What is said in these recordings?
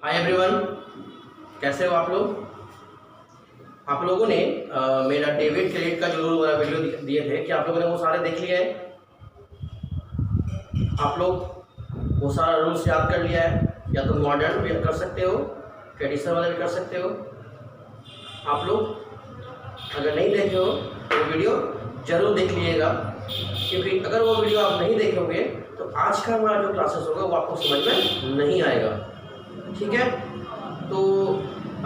Hi everyone, कैसे हो आप लोग। आप लोगों ने मेरा डेबिट क्रेडिट का जो रूल वाला वीडियो दिए थे, क्या आप लोगों ने वो सारे देख लिया है। आप लोग वो सारा रूल्स याद कर लिया है। या तो मॉडर्न भी कर सकते हो, ट्रेडिशनल वाला भी कर सकते हो। आप लोग अगर नहीं देखे हो तो वीडियो जरूर देख लीजिएगा, क्योंकि अगर वो वीडियो आप नहीं देखोगे तो आज का हमारा जो क्लासेस होगा वो आपको समझ में नहीं आएगा। ठीक है, तो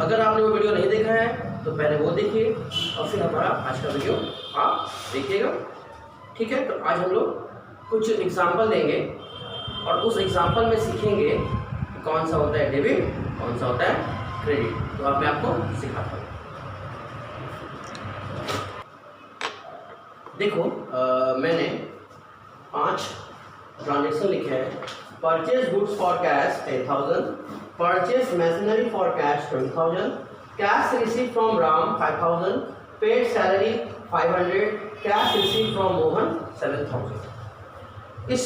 अगर आपने वो वीडियो नहीं देखा है तो पहले वो देखिए और फिर हमारा आज का वीडियो आप देखिएगा। ठीक है, तो आज हम लोग कुछ एग्जाम्पल देंगे और उस एग्जाम्पल में सीखेंगे कि कौन सा होता है डेबिट, कौन सा होता है क्रेडिट। तो अब मैं आपको सिखाता हूँ। देखो, मैंने 5 ट्रांजेक्शन लिखे हैं। Purchase goods for cash 10,000, purchase machinery for cash 20,000, cash receive from Ram 5,000, paid salary 500, cash receive from Mohan 7,000। इस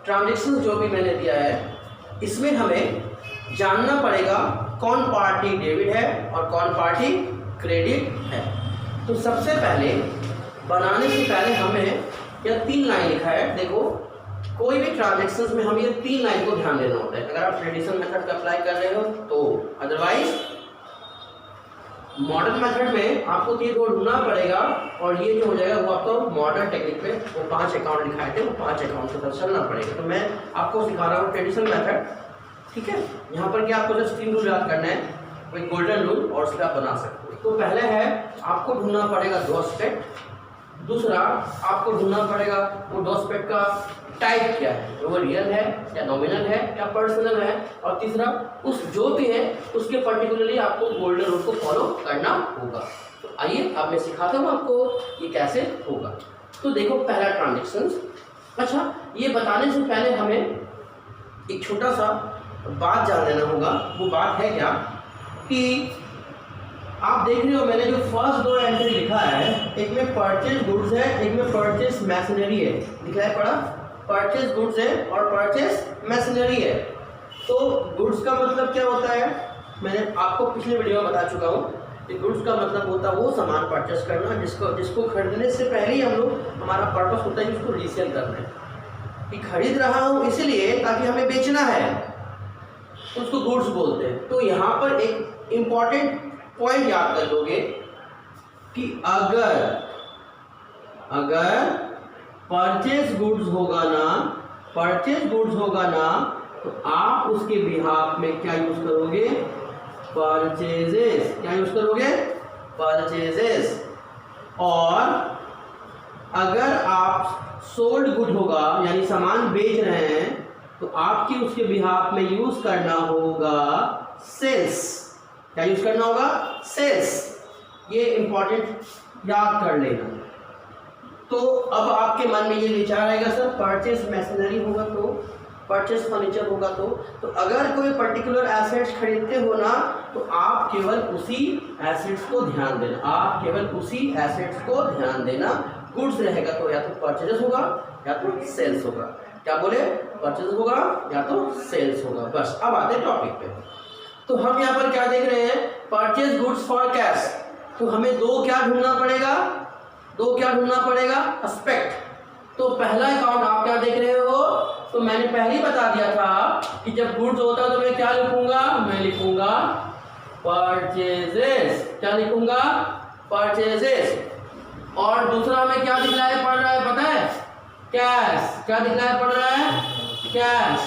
ट्रांजेक्शन जो भी मैंने दिया है इसमें हमें जानना पड़ेगा कौन पार्टी डेबिट है और कौन पार्टी क्रेडिट है। तो सबसे पहले बनाने से पहले हमें यह 3 लाइन लिखा है। देखो, कोई भी ट्रांजेक्शन्स में हमें ये 3 लाइन को ध्यान देना होता है अगर आप ट्रेडिशनल मेथड का अप्लाई कर रहे हो तो। अदरवाइज मॉडर्न मेथड में आपको ये दो ढूंढना पड़ेगा और ये जो हो जाएगा वो आपको मॉडर्न टेक्निक में वो 5 अकाउंट लिखाए थे, वो 5 अकाउंट से तरफ चलना पड़ेगा। तो मैं आपको सिखा रहा हूँ ट्रेडिशनल मेथड। ठीक है, यहाँ पर क्या आपको जस्ट 3 रूल याद करना है, कोई गोल्डन रूल, और उसका आप बना सकते हो। तो पहले है आपको ढूंढना पड़ेगा 2 एस्पेक्ट। दूसरा आपको ढूंढना पड़ेगा वो 2 एस्पेक्ट का टाइप क्या है, वो रियल है या नॉमिनल है या पर्सनल है। और तीसरा उस जो भी है उसके पर्टिकुलरली आपको गोल्डन रूल को फॉलो करना होगा। तो आइए अब मैं सिखाता हूँ आपको ये कैसे होगा। तो देखो, पहला ट्रांजेक्शन। अच्छा, ये बताने से पहले हमें एक छोटा सा बात जान लेना होगा। वो बात है क्या कि आप देख रहे हो मैंने जो फर्स्ट 2 एंट्री लिखा है, एक में परचेज गुड्स है, एक में परचेज मशीनरी है। दिखलाई पड़ा, परचेज गुड्स है और परचेज मशीनरी है। तो गुड्स का मतलब क्या होता है, मैंने आपको पिछले वीडियो में बता चुका हूँ कि गुड्स का मतलब होता है वो सामान परचेस करना जिसको खरीदने से पहले ही हम लोग, हमारा पर्पस होता है कि उसको रीसेल करना है, कि खरीद रहा हूँ इसलिए ताकि हमें बेचना है, तो उसको गुड्स बोलते हैं। तो यहाँ पर एक इम्पॉर्टेंट पॉइंट याद कर लोगे कि अगर परचेज गुड्स होगा ना तो आप उसके बिहाफ में क्या यूज करोगे, परचेजेस। क्या यूज करोगे, परचेजेस। और अगर आप सोल्ड गुड होगा यानी सामान बेच रहे हैं तो आपकी उसके बिहाफ में यूज करना होगा सेल्स। क्या यूज करना होगा, सेल्स। ये इंपॉर्टेंट याद कर लेना। तो अब आपके मन में ये विचार आएगा, सर परचेज मशीनरी होगा तो, परचेज फर्नीचर होगा तो अगर कोई पर्टिकुलर एसेट्स खरीदते हो ना तो आप केवल उसी एसेट्स को ध्यान देना, आप केवल उसी एसेट्स को ध्यान देना। गुड्स रहेगा तो या तो परचेज होगा या तो सेल्स होगा। क्या बोले, परचेज होगा या तो सेल्स होगा। बस अब आते हैं टॉपिक पे। तो हम यहाँ पर क्या देख रहे हैं, परचेज गुड्स फॉर कैश। तो हमें दो क्या ढूंढना पड़ेगा, एस्पेक्ट। तो पहला अकाउंट आप क्या देख रहे हो, तो मैंने पहले ही बता दिया था कि जब गुड्स होता है तो मैं क्या लिखूंगा, मैं लिखूंगा परचेजेस। क्या लिखूंगा, परचेजेस। और दूसरा हमें क्या दिखलाया पड़ रहा है पता है, कैश। क्या दिखलाया पड़ रहा है, कैश।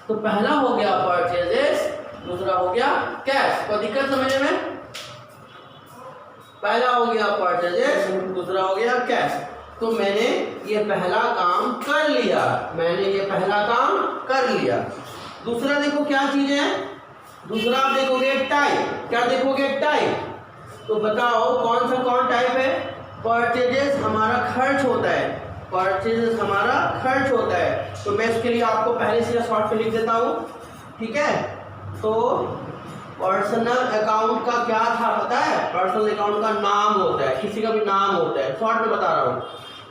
तो पहला हो गया परचेजेस, दूसरा हो गया कैश। कोई दिक्कत समझने में, पहला हो गया परचेजेस, दूसरा हो गया कैश। तो मैंने ये पहला काम कर लिया, दूसरा देखो क्या चीज है, दूसरा आप देखोगे टाइप। क्या देखोगे, टाइप। तो बताओ कौन टाइप है, परचेजेस हमारा खर्च होता है, तो मैं इसके लिए आपको पहले से शॉर्ट में लिख देता हूँ। ठीक है, तो पर्सनल अकाउंट का क्या था पता है, पर्सनल अकाउंट का नाम होता है, किसी का भी नाम होता है। शॉर्ट में बता रहा हूँ।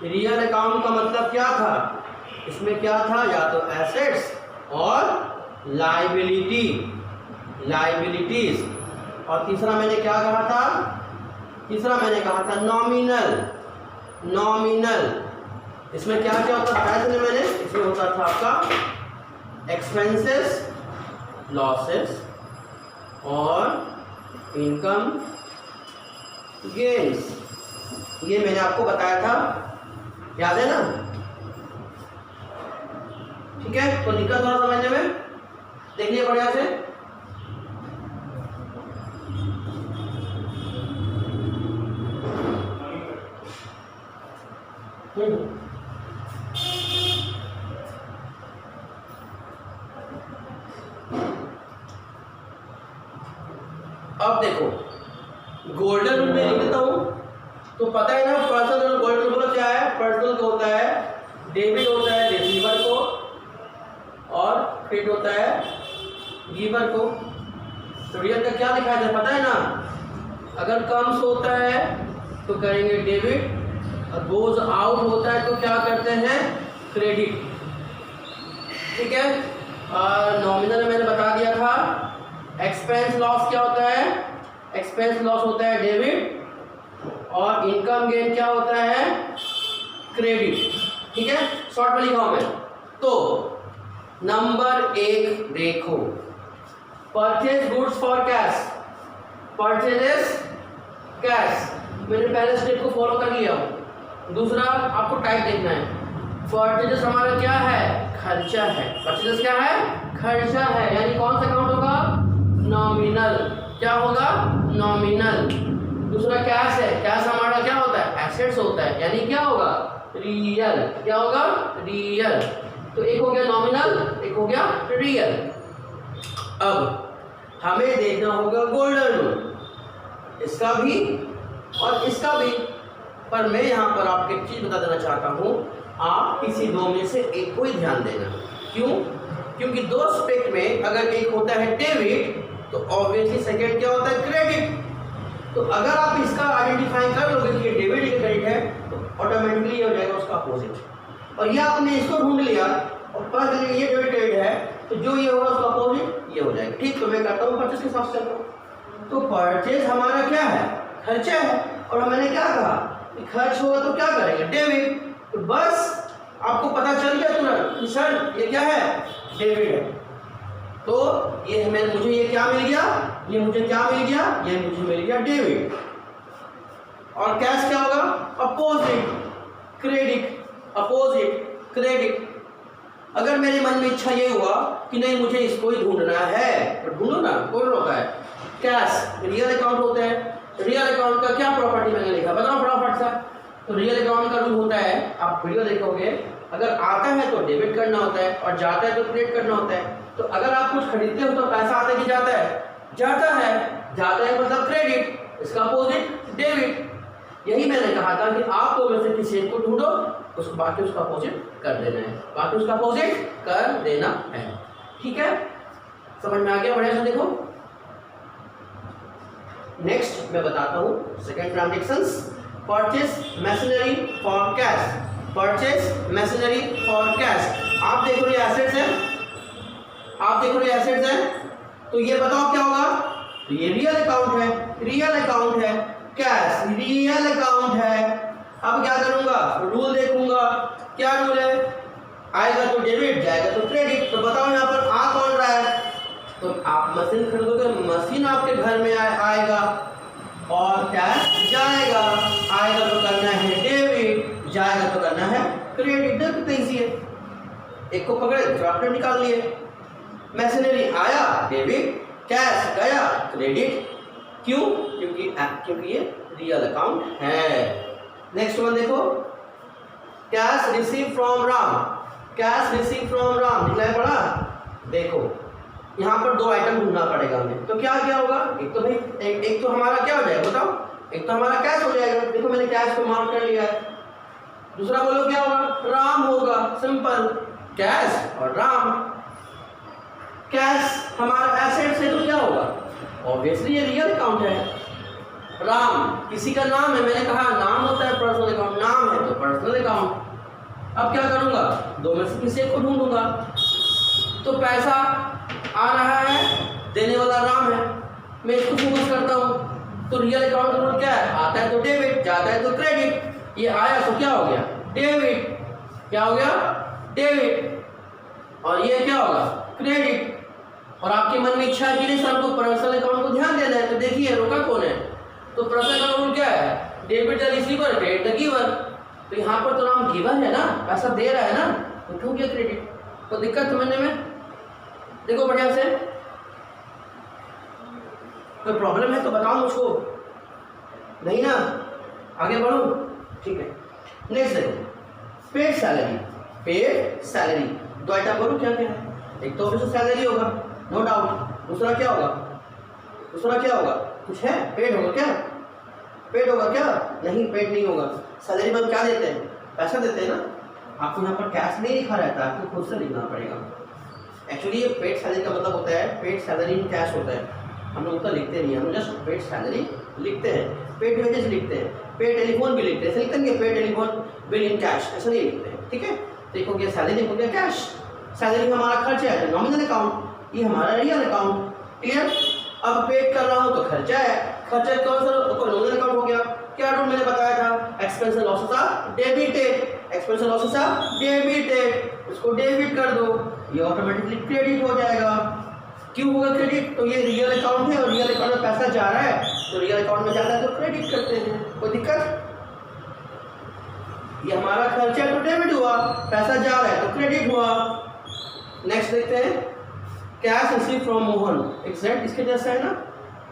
रियल अकाउंट का मतलब क्या था, इसमें क्या था, या तो एसेट्स और लायबिलिटी। लाइबिलिटीज। और तीसरा मैंने क्या कहा था? तीसरा मैंने कहा था नॉमिनल। नॉमिनल इसमें क्या क्या होता था मैंने? इसमें होता था आपका एक्सपेंसेस, लॉसेस और इनकम गेन्स। ये मैंने आपको बताया था, याद है ना? ठीक है, तो दिक्कत थोड़ा समझने में, देखिए बढ़िया से। अब देखो गोल्डन रूल में लिख देता हूं, तो पता है ना पर्सनल और गोल्डन रूल क्या है? पर्सनल को होता है डेबिट होता है रिसीवर को और क्रेडिट होता है गिवर को। तो रियल का क्या लिखा है पता है ना? अगर कम्स होता है तो करेंगे डेबिट, और गोज आउट होता है तो क्या करते हैं? क्रेडिट। ठीक है, नॉमिनल मैंने बता दिया था। एक्सपेंस लॉस क्या होता है? एक्सपेंस लॉस होता है डेबिट, और इनकम गेन क्या होता है? क्रेडिट। ठीक है, शॉर्ट में लिखा हूं मैं। तो नंबर 1 देखो, purchase goods for cash. Purchases cash, मैंने पहले स्टेप को फॉलो कर लिया। दूसरा आपको टाइप देखना है। परचेजेस हमारा क्या है? खर्चा है। परचेजेस क्या है? खर्चा है, यानी कौन सा अकाउंट होगा? नॉमिनल। क्या होगा? नॉमिनल। दूसरा कैश है। कैश हमारा क्या होता है? एसेट्स होता है, यानी क्या होगा? रियल। क्या होगा? रियल। तो एक हो गया नॉमिनल, एक हो गया रियल। अब हमें देखना होगा गोल्डन रूल, इसका भी और इसका भी। पर मैं यहाँ पर आपको एक चीज बता देना चाहता हूँ, आप किसी दो में से एक को ही ध्यान देना। क्यों? क्योंकि दो एस्पेक्ट में अगर एक होता है डेबिट तो ऑब्वियसली सेकंड क्या होता है? क्रेडिट। तो अगर आप इसका आइडेंटिफाई कर लोगे कि ये डेबिट या क्रेडिट है तो ऑटोमेटिकली हो जाएगा उसका अपोजिट। और ये आपने इसको ढूंढ लिया और पता चला ये डेबिट क्रेडिट है, तो जो ये होगा उसका अपोजिट ये हो जाएगा। ठीक, तो मैं करता हूँ परचेज के हिसाब से चल रहा हूँ। तो परचेज हमारा क्या है? खर्चा है। और मैंने क्या कहा कि खर्च होगा तो क्या करेंगे? डेबिट। तो बस आपको पता चल गया तुरंत कि सर ये क्या है? डेबिट है। तो ये मुझे ये क्या मिल गया? ये मुझे क्या मिल गया? ये मुझे मिल गया डेबिट। और कैश क्या होगा? Opposite credit. Opposite credit. अगर मेरे मन में इच्छा ये हुआ कि नहीं मुझे इसको ही ढूंढना है तो ढूंढो ना, कौन रोका है? कैश रियल अकाउंट होता है। रियल अकाउंट का क्या प्रॉपर्टी मैंने लिखा बताओ फटाफट सा। तो रियल अकाउंट का रूल होता है, आप वीडियो देखोगे, अगर आता है तो डेबिट करना होता है और जाता है तो क्रेडिट करना होता है। तो अगर आप कुछ खरीदते हो तो पैसा आता है कि जाता है? जाता है। जाता है मतलब क्रेडिट, इसका अपोजिट डेबिट। यही मैंने कहा था कि आप दो में से किसी एक को ढूंढो, उसको बाकी उसका अपोजिट कर देना है, बाकी उसका अपोजिट कर देना है। ठीक है, समझ में आ गया? बढ़िया से देखो। नेक्स्ट मैं बताता हूँ second transactions. Purchase machinery for cash. Purchase machinery for cash. आप देखो ये एसेट्स है, आप देखो ये एसेट्स है, तो ये बताओ क्या होगा? तो ये रियल अकाउंट है, रियल अकाउंट है। कैश रियल अकाउंट है। अब क्या करूंगा? रूल देखूंगा, क्या रूल है? आएगा तो डेबिट, जाएगा तो क्रेडिट। तो बताओ यहाँ पर आ कौन रहा है? तो आप मशीन खरीदोगे, मशीन आपके घर में आएगा और कैश जाएगा। आएगा तो करना है डेबिट, जाएगा तो करना है क्रेडिट। कितना इजी है, एक को पकड़े तो आपने निकाल लिए। मशीनरी आया डेबिट, कैश गया क्रेडिट। क्यों? क्योंकि ये रियल अकाउंट है। नेक्स्ट वन देखो, cash receive from Ram. Cash receive from Ram लिखना है पड़ा। देखो यहाँ पर दो आइटम ढूंढना पड़ेगा हमें, तो क्या क्या होगा? एक तो भाई एक तो हमारा क्या हो जाएगा बताओ? एक तो हमारा कैश हो जाएगा। देखो मैंने कैश को मार्क कर लिया है। दूसरा बोलो क्या होगा? राम होगा। सिंपल, कैश और राम। कैश हमारा एसेट से तो क्या होगा? ऑब्वियसली ये रियल अकाउंट है। राम किसी का नाम है, मैंने कहा नाम होता है पर्सनल अकाउंट, नाम है तो पर्सनल अकाउंट। अब क्या करूंगा? दो में से किसी एक को ढूंढूंगा। तो पैसा आ रहा है देने वाला राम है, मैं इसको फोकस करता हूँ। तो रियल अकाउंट का रूल क्या है, आता है तो डेबिट, जाता है तो क्रेडिट। ये आया तो क्या हो गया, डेबिट। क्या हो गया, डेबिट। और ये क्या होगा, क्रेडिट। और आपके मन में इच्छा है कि नहीं सर को पर्सनल अकाउंट को ध्यान देना है, तो देखिए रोका कौन है, तो पर्सनल अकाउंट रूल क्या है, debit the receiver, credit the giver. तो यहाँ पर तो नाम गिवर है ना, पैसा दे रहा है ना, तो क्यों किया क्रेडिट। तो दिक्कत समझने में, देखो बढ़िया से, कोई प्रॉब्लम है तो बताओ मुझको, नहीं ना, आगे बढ़ो, ठीक है। नेक्स्ट देखो, पेड सैलरी, पेड सैलरी, दो आइटम बोलो क्या क्या है। एक तो ऑफिस सैलरी होगा, नो डाउट। दूसरा क्या होगा, दूसरा क्या होगा, कुछ है, पेड होगा क्या, पेड होगा क्या, नहीं पेड नहीं होगा। सैलरी में क्या देते हैं, पैसा देते हैं ना। आपको यहाँ पर कैश नहीं लिखा रहता है, आपको खुद से लिखना पड़ेगा। एक्चुअली ये पेड सैलरी का मतलब होता है, पेड सैलरी इन कैश होता है, हम लोग उतना लिखते नहीं है, हम जस्ट पेड सैलरी लिखते हैं, पेड वेजेस लिखते हैं, पेड टेलीफोन बिल लिखते हैं, ऐसे लिखते हैं paid telephone bill in cash, ऐसा नहीं लिखते हैं, ठीक है। देखो गया सैलरी, देखो गया कैश। सैलरी हमारा खर्चा है, नॉमिनल अकाउंट, ये हमारा रियल अकाउंट, क्लियर। अब पेड कर रहा हूँ तो खर्चा है, खर्चा कौन सा, तो नॉमिनल अकाउंट हो गया। क्या रूल मैंने बताया था, expense and losses are debited, expense and losses are debited, इसको डेबिट कर दो, ये ऑटोमेटिकली क्रेडिट हो जाएगा। क्यों होगा क्रेडिट, तो ये रियल अकाउंट है और रियल अकाउंट में पैसा जा रहा है, तो रियल अकाउंट में जाता है तो क्रेडिट करते हैं, कोई दिक्कत। ये हमारा खर्चा तो डेबिट हुआ, पैसा जा रहा है तो क्रेडिट हुआ। नेक्स्ट देखते हैं, cash receive from Mohan, exact इसके जैसा है ना,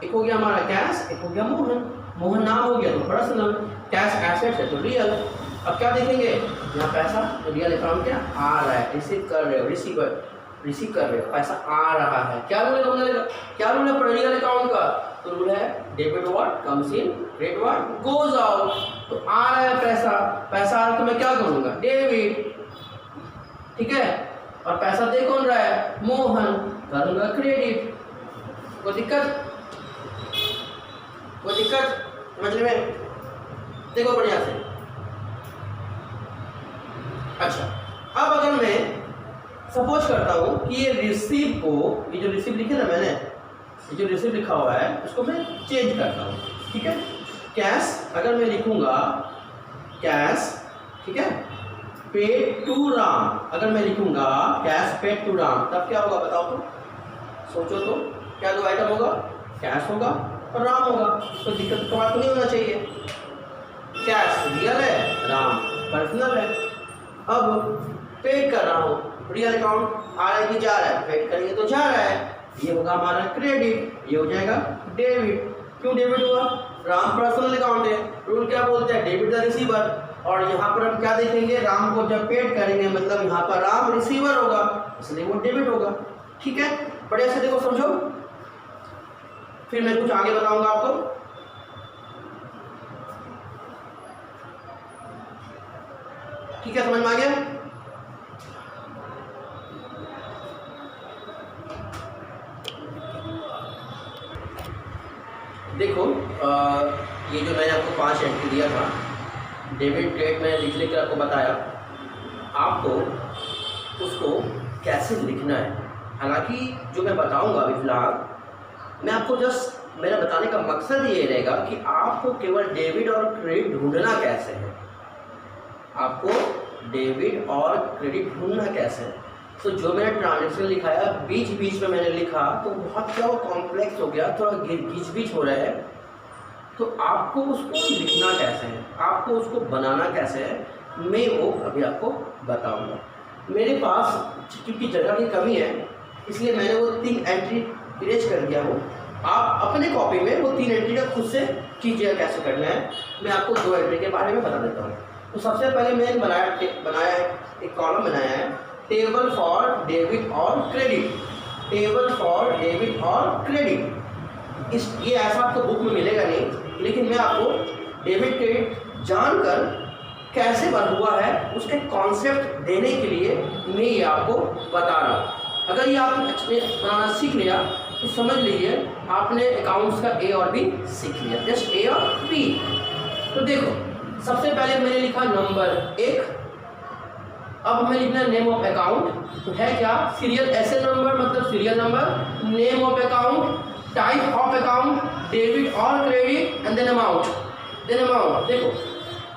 एक हो गया हमारा कैश, एक हो गया मोहन। मोहन नाम हो गया तो पर्सनल, कैश एसेट है तो रियल। अब क्या देखेंगे, यहाँ पैसा तो रियल अकाउंट क्या आ रहा है, रिसीव कर रहे हो, रिसीवर रिसीव कर रहे हो, पैसा आ रहा है। क्या रूल है, क्या रूल है रियल अकाउंट का, तो रूल है debit what comes in, credit what goes out. तो आ रहा है पैसा, पैसा आ रहा है तो मैं क्या करूँगा, डेबिट, ठीक है। और पैसा दे कौन रहा है, मोहन, करूँगा क्रेडिट। कोई दिक्कत, कोई दिक्कत समझने में, देखो बढ़िया से। अच्छा, अब अगर मैं सपोज करता हूँ कि ये रिसीव को, ये जो रिसीव लिखे ना मैंने, ये जो रिसीव लिखा हुआ है उसको मैं चेंज करता हूँ, ठीक है। कैश अगर मैं लिखूँगा कैश, ठीक है, पेड टू राम, अगर मैं लिखूँगा कैश पेड टू राम, तब क्या होगा बताओ तो, सोचो तो, क्या दो आइटम होगा, कैश होगा और राम होगा। तो दिक्कत तो बात नहीं होना चाहिए, कैश रियल है, राम पर्सनल है। अब पेड कर रहा हूँ, रियल अकाउंट आ रहा है कि जा रहा है, पेड करेंगे तो जा रहा है, ये होगा हमारा क्रेडिट, ये हो जाएगा डेबिट। क्यों डेबिट हुआ, राम पर्सनल अकाउंट है, रूल क्या बोलते हैं, डेबिट द रिसीवर। और यहाँ पर हम क्या देखेंगे, राम को जब पेड करेंगे मतलब यहाँ पर राम रिसीवर होगा, इसलिए वो डेबिट होगा, ठीक है। बढ़िया से देखो समझो, फिर मैं कुछ आगे बताऊंगा आपको। ठीक है, समझ में आ गया। देखो ये जो मैंने आपको 5 एंट्री दिया था, डेबिट क्रेडिट में लिख कर आपको बताया, आपको उसको कैसे लिखना है। हालांकि जो मैं बताऊंगा अभी फिलहाल, मैं आपको जस्ट मेरा बताने का मकसद ये रहेगा कि आपको केवल डेबिट और क्रेडिट ढूंढना कैसे है, आपको डेबिट और क्रेडिट ढूंढना कैसे है। तो जो मैंने ट्रांजेक्शन लिखाया बीच बीच में मैंने लिखा तो बहुत क्या वो कॉम्प्लेक्स हो गया, थोड़ा घिच बीच हो रहा है। तो आपको उसको लिखना कैसे है, आपको उसको बनाना कैसे है, मैं वो अभी आपको बताऊंगा। मेरे पास क्योंकि जगह की कमी है इसलिए मैंने वो 3 एंट्री इरेज कर दिया हूँ। आप अपने कॉपी में वो 3 एंट्री का खुद से कीजिएगा कैसे करना है। मैं आपको 2 एंट्री के बारे में बता देता हूँ। तो सबसे पहले मैंने बनाया है एक कॉलम बनाया है, टेबल फॉर डेबिट और क्रेडिट, टेबल फॉर डेबिट और क्रेडिट। ये ऐसा आपको बुक में मिलेगा नहीं, लेकिन मैं आपको डेबिट क्रेडिट जानकर कैसे बन हुआ है उसके कॉन्सेप्ट देने के लिए मैं ये आपको बता रहा हूँ। अगर ये आपने बनाना सीख लिया तो समझ लीजिए आपने अकाउंट्स का ए और बी सीख लिया, जस्ट ए और बी। तो देखो सबसे पहले मैंने लिखा नंबर 1, अब हमें लिखना है नेम ऑफ अकाउंट, तो है क्या सीरियल एसए नंबर मतलब serial number, name of account, type of account, debit और क्रेडिट एंड देन अमाउंट। देखो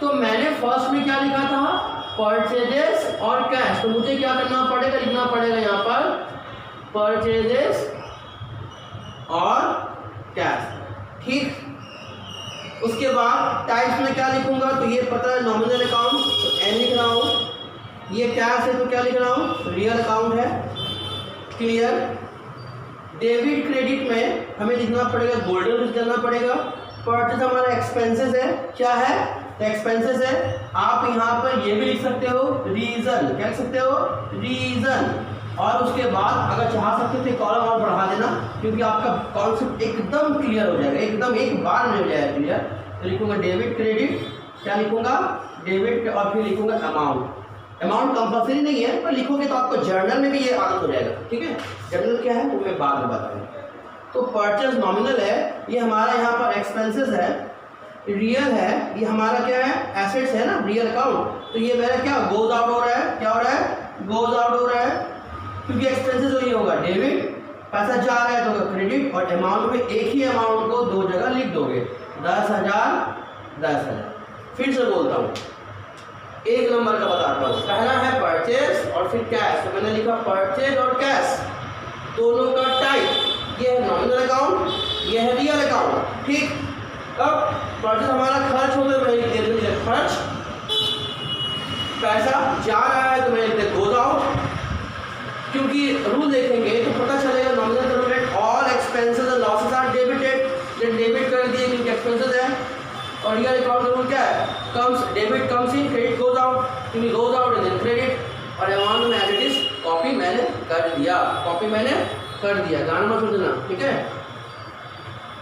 तो मैंने फर्स्ट में क्या लिखा था परचेजेस और कैश, तो मुझे क्या करना पड़ेगा, लिखना पड़ेगा यहाँ पर परचेजेस और कैश, ठीक। उसके बाद टाइप्स में क्या लिखूंगा, तो ये पता है नॉमिनल अकाउंट तो एन लिख रहा हूँ, ये कैश है तो क्या लिख रहा हूँ रियल अकाउंट है, क्लियर। डेबिट क्रेडिट में हमें लिखना पड़ेगा गोल्डन लिख करना पड़ेगा। परचेज हमारा एक्सपेंसेस है, क्या है एक्सपेंसेस है। आप यहाँ पर ये भी लिख सकते हो रीजन, क्या लिख सकते हो रीजन, और उसके बाद अगर चाह सकते तो कॉलम और बढ़ा देना क्योंकि आपका कॉन्सेप्ट एकदम क्लियर हो जाएगा, एकदम एक बार में हो जाएगा क्लियर। तो लिखूंगा डेबिट क्रेडिट, क्या लिखूंगा डेबिट, और फिर लिखूंगा अमाउंट। अमाउंट कंपल्सरी नहीं है पर लिखोगे तो आपको जर्नल में भी ये आदत हो जाएगा, ठीक है। जर्नल क्या है वो मैं बाद में बताऊंगा। तो परचेज नॉमिनल है, ये हमारा यहाँ पर एक्सपेंसेस है, रियल है, ये हमारा क्या है एसेट्स है ना रियल अकाउंट, तो ये मेरा क्या गोज आउट हो रहा है, क्या हो रहा है गोज आउट हो रहा है क्योंकि एक्सपेंसेस वही होगा डेबिट, पैसा जा रहा है तो क्रेडिट, और अमाउंट में एक ही अमाउंट को दो जगह लिख दोगे 10,000 10,000। फिर से बोलता हूँ, एक नंबर का बताता हूँ, पहला है परचेज और फिर कैश, तो मैंने लिखा परचेज और कैश दोनों का टाइप, ये है नॉमिनल अकाउंट, ये है रियल अकाउंट, ठीक। अब परचेज हमारा खर्च हो गया, मैं लिख देता हूँ खर्च, पैसा जा रहा है तो मैं लिख देता गोज आउट, क्योंकि रूल देखेंगे तो पता चलेगा nominal debit all expenses and losses are debited, जब डेबिट कर दिए क्योंकि एक्सपेंसेस है। और रियल अकाउंट का रूल क्या है comes debit comes in credit goes out, क्योंकि goes out is in credit, और अमाउंट में एज इट इज कॉपी मैंने कर दिया, कॉपी मैंने कर दिया, गाना मत सोचना, ठीक है।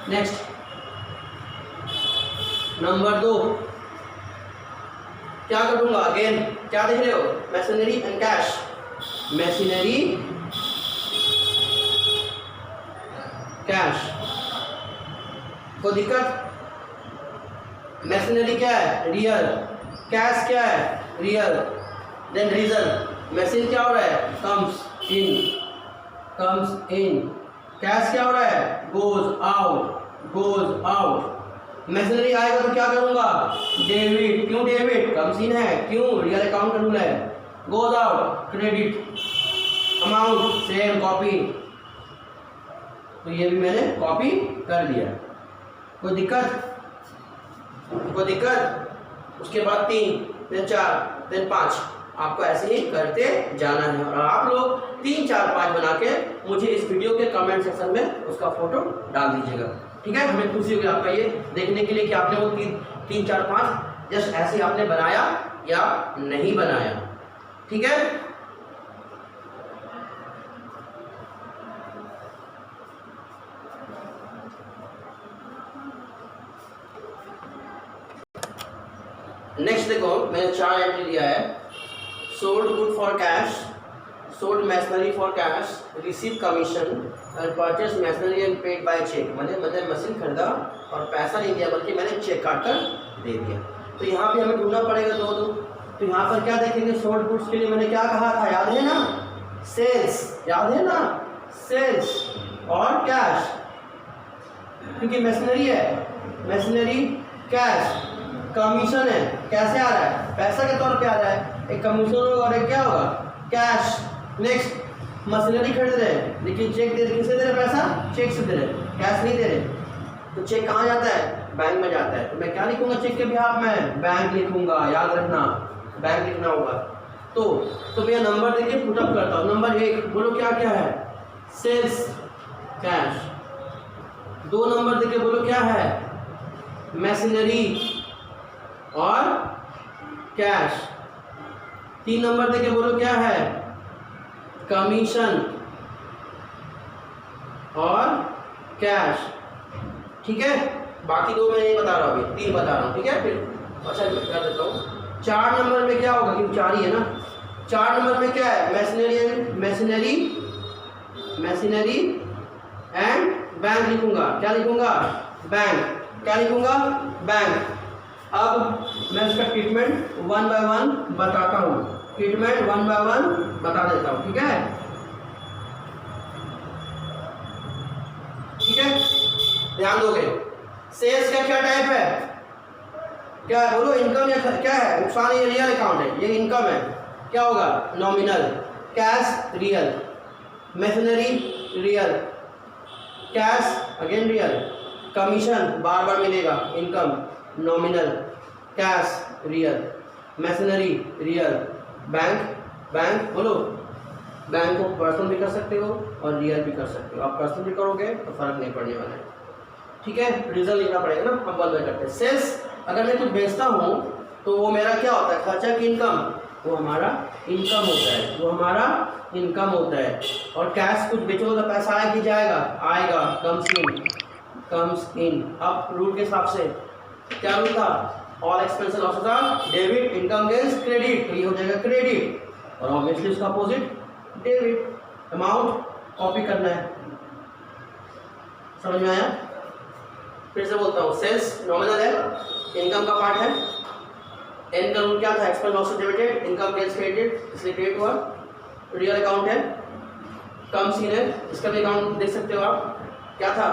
नेक्स्ट नंबर 2 क्या करूंगा, अगेन क्या देख रहे हो machinery and cash, machinery cash, कोई दिक्कत। मशीनरी क्या है रियल, कैश क्या है रियल, देन रीजन, मशीन क्या हो रहा है कम्स इन, कैश क्या हो रहा है गोज आउट। मशीनरी आएगा तो क्या करूंगा डेबिट, क्यों डेबिट कम्स इन है, क्यों रियल अकाउंट का रूल है, goes out credit, amount same copy, तो ये भी मैंने कॉपी कर दिया, कोई दिक्कत। उसके बाद 3 then 4 then 5, आपको ऐसे ही करते जाना है, और आप लोग 3 4 5 बना के मुझे इस वीडियो के कमेंट सेक्शन में उसका फोटो डाल दीजिएगा, ठीक है। हमें खुशी होगी आपका ये देखने के लिए कि आपने वो 3 4 5 जस्ट ऐसे आपने बनाया या नहीं बनाया, ठीक है। नेक्स्ट देखो मैंने 4 एंट्री दिया है, sold good for cash, sold machinery for cash, receive commission and purchase machinery and paid by cheque. मैंने मशीन खरीदा और पैसा नहीं दिया बल्कि मैंने चेक काट कर दे दिया, तो यहाँ पे हमें ढूंढना पड़ेगा 2। तो यहाँ पर क्या देखेंगे सोल्ड गुड्स के लिए मैंने क्या कहा था याद है ना, सेल्स, याद है ना सेल्स और कैश, क्योंकि मशीनरी है मशीनरी कैश, कमीशन है कैसे आ रहा है पैसा के तौर पे आ रहा है, एक कमीशन होगा और एक क्या होगा कैश। नेक्स्ट मशीनरी खरीद रहे हैं लेकिन चेक दे रहे, किससे दे रहे पैसा चेक से दे रहे, कैश नहीं दे रहे, तो चेक कहाँ जाता है बैंक में जाता है, तो मैं क्या लिखूंगा चेक के बिहाफ में बैंक लिखूंगा, याद रखना बैंक लिखना होगा। तो भैया नंबर देखिए पुटअप करता हूँ, नंबर 1 बोलो क्या क्या है सेल्स कैश, 2 नंबर देखिए बोलो क्या है मशीनरी और कैश, 3 नंबर देके बोलो क्या है कमीशन और कैश, ठीक है। बाकी 2 मैं नहीं बता रहा हूँ, अभी 3 बता रहा हूँ, ठीक है। फिर अच्छा कर देता हूँ 4 नंबर में क्या होगा क्योंकि 4 ही है ना, 4 नंबर में क्या है मशीनरी एंड बैंक लिखूंगा, क्या लिखूंगा बैंक, क्या लिखूंगा बैंक। अब मैं इसका ट्रीटमेंट 1 बाय 1 बताता हूँ, ट्रीटमेंट वन बाय वन बता देता हूँ, ठीक है? ठीक है, ध्यान दोगे। सेल्स का क्या टाइप है, क्या है बोलो? इनकम या क्या है? नुकसान ये रियल अकाउंट है, ये इनकम है, क्या होगा? Nominal. Cash real, machinery real, cash again real, commission बार बार मिलेगा, income nominal, cash real, machinery real, bank बोलो, बैंक को पर्सनल भी कर सकते हो और रियल भी कर सकते हो। आप पर्सनल भी करोगे तो फर्क नहीं पड़ने वाला है, ठीक है? रिजल्ट लिखना पड़ेगा ना, हम बंद करते हैं। सेल्स अगर मैं कुछ बेचता हूँ तो वो मेरा क्या होता है? खर्चा की इनकम, वो हमारा इनकम होता है, वो हमारा इनकम होता है। और कैश कुछ बेचोगे तो पैसा आएगा कि जाएगा? आएगा, कम्स इन। अब रूल के हिसाब से क्या रूल था? All expenses losses are debit, income gains credit, तो ये हो जाएगा क्रेडिट, और ऑब्वियसली उसका अपोजिट डेबिट। अमाउंट कॉपी करना है, समझ में आया? फिर से बोलता हूँ, सेल्स नॉमिनल है, इनकम का पार्ट है। एन का रूल क्या था? Expense losses debited, income gains credit, इसलिए क्रेडिट हुआ। रियल अकाउंट है, कम्स इन है, इसका भी अकाउंट देख सकते हो आप, क्या था?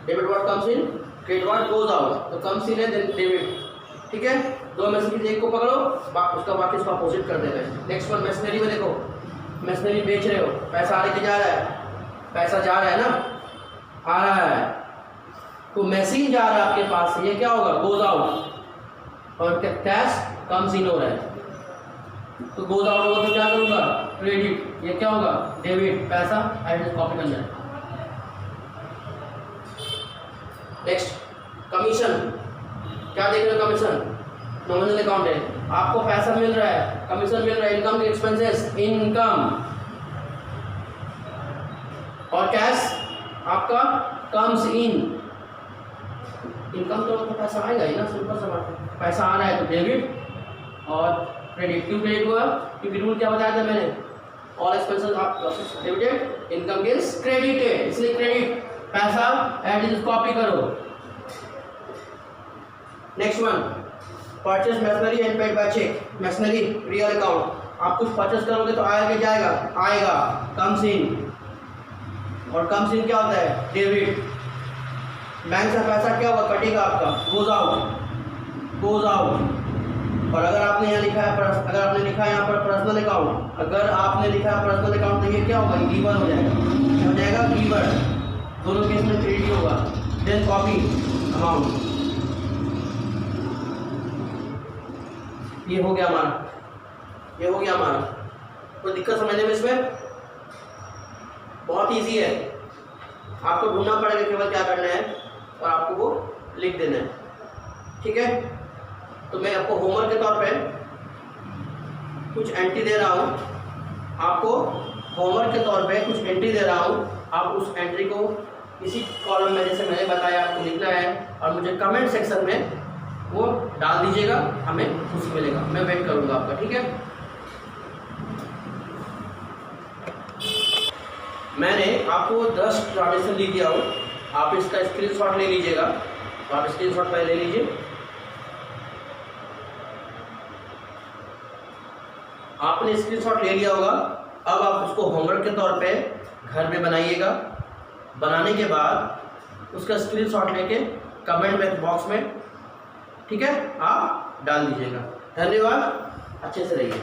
Debit what comes in, credit what goes out, तो कम्स इन है देन डेबिट, ठीक है? दो में से किसी एक को पकड़ो, उसका बाकी उसका अपोजिट कर देना है। नेक्स्ट वन मशीनरी में देखो, मशीनरी बेच रहे हो, पैसा आ के जा रहा है, पैसा जा रहा है ना, आ रहा है, तो मशीन जा रहा है आपके पास से, ये क्या होगा? गोज आउट, और कैश कम्स इन हो रहा है, तो गोज आउट होगा तो क्या करूँगा? क्रेडिट, ये क्या होगा? डेबिट, पैसा एड्रेस कॉपी करना है। नेक्स्ट कमीशन, क्या देख रहे हो? कमीशन नॉमिनल अकाउंट है, आपको पैसा मिल रहा है, कमीशन मिल रहा है, इनकम एक्सपेंसेस, इनकम, और कैश आपका कम्स इन, इनकम तो पैसा आएगा ही ना, सिंपल सा बात है। पैसा आ रहा है तो डेबिट और क्रेडिट। क्यों क्रेडिट हुआ? क्योंकि रूल क्या बताया था मैंने? ऑल एक्सपेंसेस आप डेबिटेड, इनकम गेन्स क्रेडिटेड, इसलिए क्रेडिट, पैसा एड कॉपी करो। Next one, purchase machinery and paid by cheque. Machinery real account, आप कुछ परचेज करोगे तो आएगा जाएगा? आएगा, कम्स इन, और कम्स इन क्या होता है? डेबिट। बैंक से पैसा क्या होगा? कटेगा आपका, गोज आउट। और अगर आपने यहाँ लिखा है अगर आपने लिखा है यहाँ पर पर्सनल अकाउंट, अगर आपने लिखा है पर्सनल अकाउंट, तो ये क्या होगा? गिवन हो जाएगा, क्या हो जाएगा? गिवन। दोनों केस में क्रेडिट होगा, देन कॉपी अमाउंट। ये हो गया हमारा, कोई दिक्कत समझने में? इसमें बहुत इजी है, आपको ढूंढना पड़ेगा केवल क्या करना है, और आपको वो लिख देना है, ठीक है? तो मैं आपको होमवर्क के तौर पे कुछ एंट्री दे रहा हूँ, आपको होमवर्क के तौर पे कुछ एंट्री दे रहा हूँ, आप उस एंट्री को इसी कॉलम में जैसे मैंने बताया आपको लिखना है, और मुझे कमेंट सेक्शन में वो डाल दीजिएगा, हमें खुशी मिलेगा, मैं वेट करूँगा आपका, ठीक है? मैंने आपको 10 ट्रांजेक्शन लिख दिया हो, आप इसका स्क्रीनशॉट ले लीजिएगा, तो आप स्क्रीनशॉट पहले ले लीजिए। आपने स्क्रीनशॉट ले लिया होगा, अब आप उसको होमवर्क के तौर पे घर में बनाइएगा। बनाने के बाद उसका स्क्रीनशॉट लेके कमेंट बॉक्स में, ठीक है, आप डाल दीजिएगा। धन्यवाद, अच्छे से रहिए।